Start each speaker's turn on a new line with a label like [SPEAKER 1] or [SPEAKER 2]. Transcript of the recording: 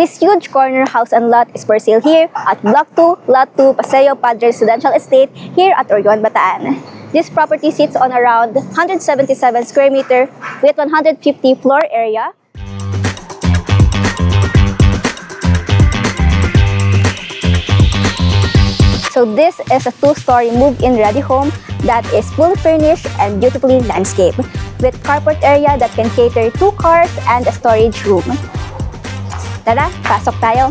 [SPEAKER 1] This huge corner house and lot is for sale here at Block 2, Lot 2, Paseo Padre Residential Estate here at Orion, Bataan. This property sits on around 177 square meter with 150 floor area. So this is a two-story move-in ready home that is fully furnished and beautifully landscaped with carport area that can cater 2 cars and a storage room. Tara, pasok tayo!